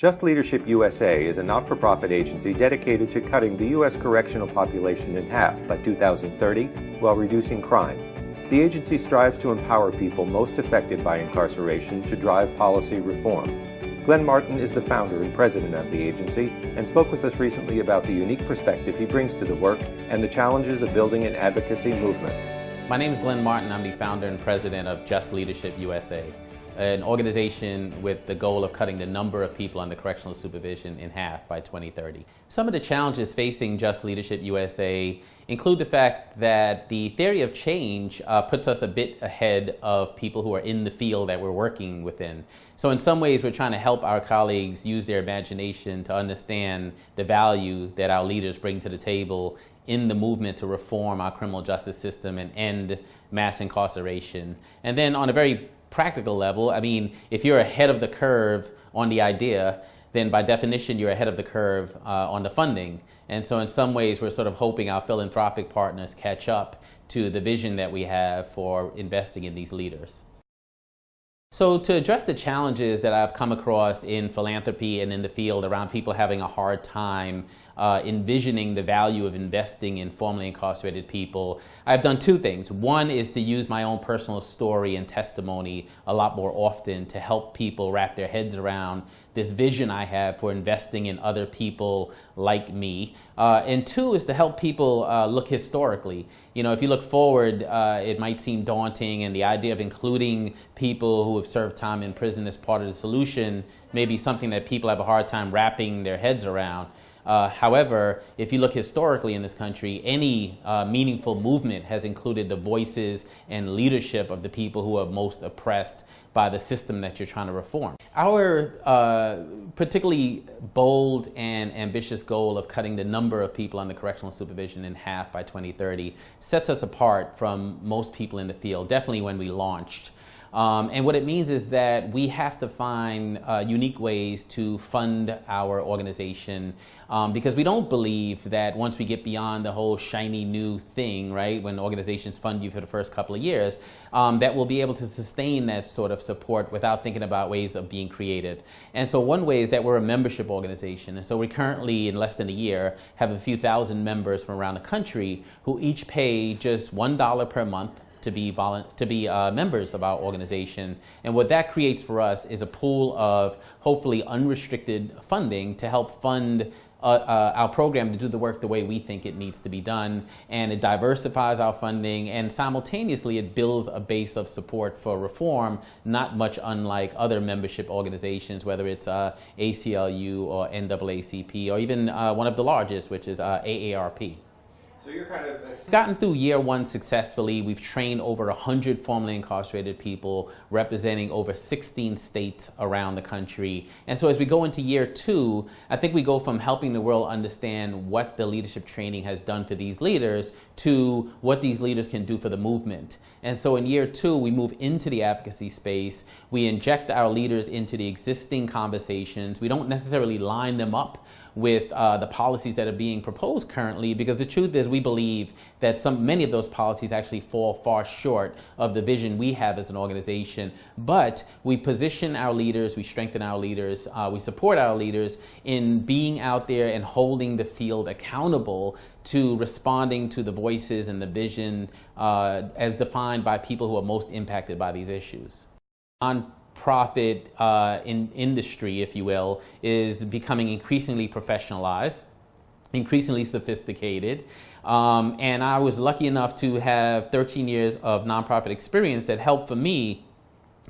Just Leadership USA is a not-for-profit agency dedicated to cutting the U.S. correctional population in half by 2030 while reducing crime. The agency strives to empower people most affected by incarceration to drive policy reform. Glenn Martin is the founder and president of the agency and spoke with us recently about the unique perspective he brings to the work and the challenges of building an advocacy movement. My name is Glenn Martin. I'm the founder and president of Just Leadership USA, an organization with the goal of cutting the number of people under correctional supervision in half by 2030. Some of the challenges facing Just Leadership USA include the fact that the theory of change puts us a bit ahead of people who are in the field that we're working within. So in some ways, we're trying to help our colleagues use their imagination to understand the value that our leaders bring to the table in the movement to reform our criminal justice system and end mass incarceration. And then on a very practical level, I mean, if you're ahead of the curve on the idea, then by definition, you're ahead of the curve on the funding. And so in some ways, we're sort of hoping our philanthropic partners catch up to the vision that we have for investing in these leaders. So to address the challenges that I've come across in philanthropy and in the field around people having a hard time envisioning the value of investing in formerly incarcerated people, I've done two things. One is to use my own personal story and testimony a lot more often to help people wrap their heads around this vision I have for investing in other people like me. And two is to help people look historically. You know, if you look forward, it might seem daunting, and the idea of including people who have served time in prison as part of the solution may be something that people have a hard time wrapping their heads around. However, if you look historically in this country, any meaningful movement has included the voices and leadership of the people who are most oppressed by the system that you're trying to reform. Our particularly bold and ambitious goal of cutting the number of people under correctional supervision in half by 2030 sets us apart from most people in the field, definitely when we launched. And what it means is that we have to find unique ways to fund our organization because we don't believe that once we get beyond the whole shiny new thing, right, when organizations fund you for the first couple of years, that we'll be able to sustain that sort of support without thinking about ways of being creative. And so one way is that we're a membership organization. And so we currently, in less than a year, have a few thousand members from around the country who each pay just $1 per month to be members of our organization. And what that creates for us is a pool of hopefully unrestricted funding to help fund our program to do the work the way we think it needs to be done. And it diversifies our funding, and simultaneously it builds a base of support for reform, not much unlike other membership organizations, whether it's ACLU or NAACP, or even one of the largest, which is AARP. So you're kind of gotten through year one successfully. We've trained over 100 formerly incarcerated people representing over 16 states around the country. And so as we go into year two, I think we go from helping the world understand what the leadership training has done for these leaders to what these leaders can do for the movement. And so in year two, we move into the advocacy space. We inject our leaders into the existing conversations. We don't necessarily line them up with the policies that are being proposed currently, because the truth is we believe that many of those policies actually fall far short of the vision we have as an organization. But we position our leaders, we strengthen our leaders, we support our leaders in being out there and holding the field accountable to responding to the voices and the vision as defined by people who are most impacted by these issues. Nonprofit industry, if you will, is becoming increasingly professionalized, increasingly sophisticated. And I was lucky enough to have 13 years of nonprofit experience that helped for me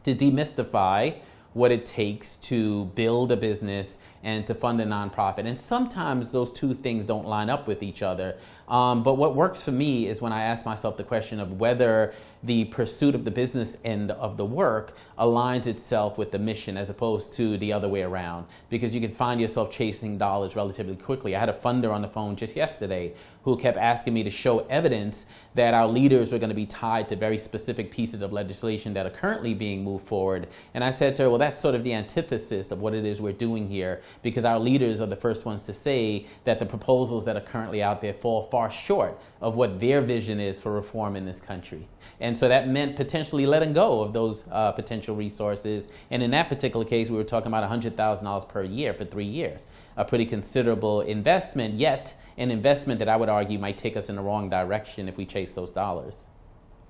to demystify what it takes to build a business and to fund a nonprofit. And sometimes those two things don't line up with each other. But what works for me is when I ask myself the question of whether the pursuit of the business end of the work aligns itself with the mission as opposed to the other way around. Because you can find yourself chasing dollars relatively quickly. I had a funder on the phone just yesterday who kept asking me to show evidence that our leaders were going to be tied to very specific pieces of legislation that are currently being moved forward. And I said to her, well, that's sort of the antithesis of what it is we're doing here, because our leaders are the first ones to say that the proposals that are currently out there fall far short of what their vision is for reform in this country. And so that meant potentially letting go of those potential resources. And in that particular case, we were talking about $100,000 per year for 3 years, a pretty considerable investment, yet an investment that I would argue might take us in the wrong direction if we chase those dollars.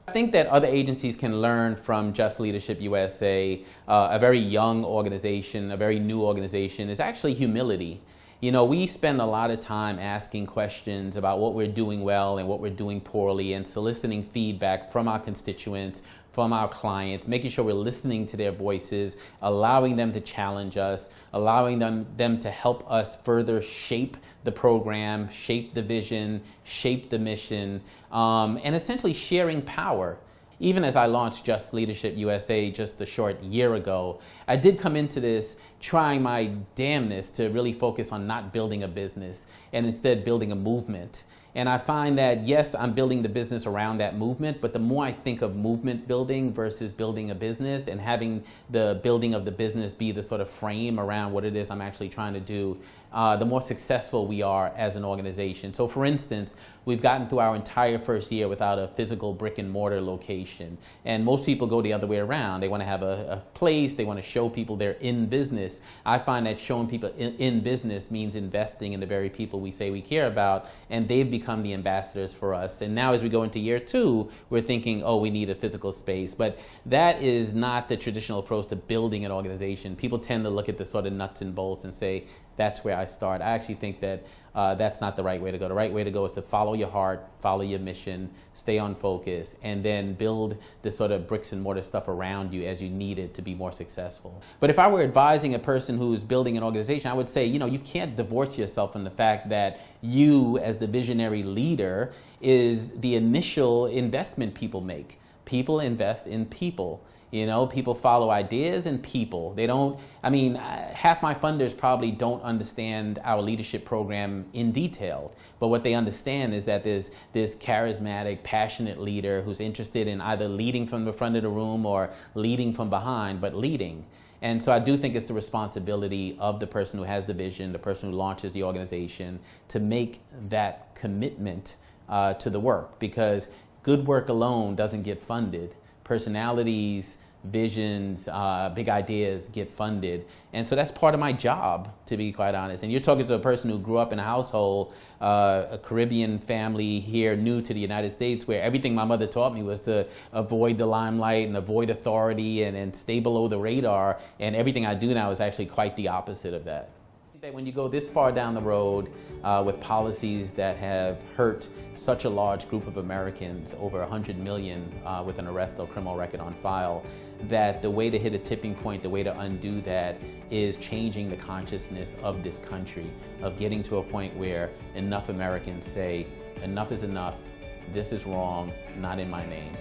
I think that other agencies can learn from Just Leadership USA. A very young organization, a very new organization, is actually humility. You know, we spend a lot of time asking questions about what we're doing well and what we're doing poorly, and soliciting feedback from our constituents, from our clients, making sure we're listening to their voices, allowing them to challenge us, allowing them to help us further shape the program, shape the vision, shape the mission, and essentially sharing power. Even as I launched Just Leadership USA just a short year ago, I did come into this trying my damnness to really focus on not building a business and instead building a movement. And I find that, yes, I'm building the business around that movement, but the more I think of movement building versus building a business, and having the building of the business be the sort of frame around what it is I'm actually trying to do, the more successful we are as an organization. So for instance, we've gotten through our entire first year without a physical brick and mortar location. And most people go the other way around. They want to have a place, they want to show people they're in business. I find that showing people in business means investing in the very people we say we care about, and they've become the ambassadors for us. And now as we go into year 2, we're thinking, oh, we need a physical space. But that is not the traditional approach to building an organization. People tend to look at the sort of nuts and bolts and say, that's where I start. I actually think that that's not the right way to go. The right way to go is to follow your heart, follow your mission, stay on focus, and then build the sort of bricks and mortar stuff around you as you need it to be more successful. But if I were advising a person who's building an organization, I would say, you know, you can't divorce yourself from the fact that you, as the visionary leader, is the initial investment people make. People invest in people. You know, people follow ideas and people. They don't, I mean, half my funders probably don't understand our leadership program in detail, but what they understand is that there's this charismatic, passionate leader who's interested in either leading from the front of the room or leading from behind, but leading. And so I do think it's the responsibility of the person who has the vision, the person who launches the organization, to make that commitment to the work, because good work alone doesn't get funded. Personalities, visions, big ideas get funded. And so that's part of my job, to be quite honest. And you're talking to a person who grew up in a household, a Caribbean family here, new to the United States, where everything my mother taught me was to avoid the limelight and avoid authority and stay below the radar. And everything I do now is actually quite the opposite of that. That when you go this far down the road with policies that have hurt such a large group of Americans, over 100 million with an arrest or criminal record on file, that the way to hit a tipping point, the way to undo that, is changing the consciousness of this country, of getting to a point where enough Americans say, enough is enough, this is wrong, not in my name.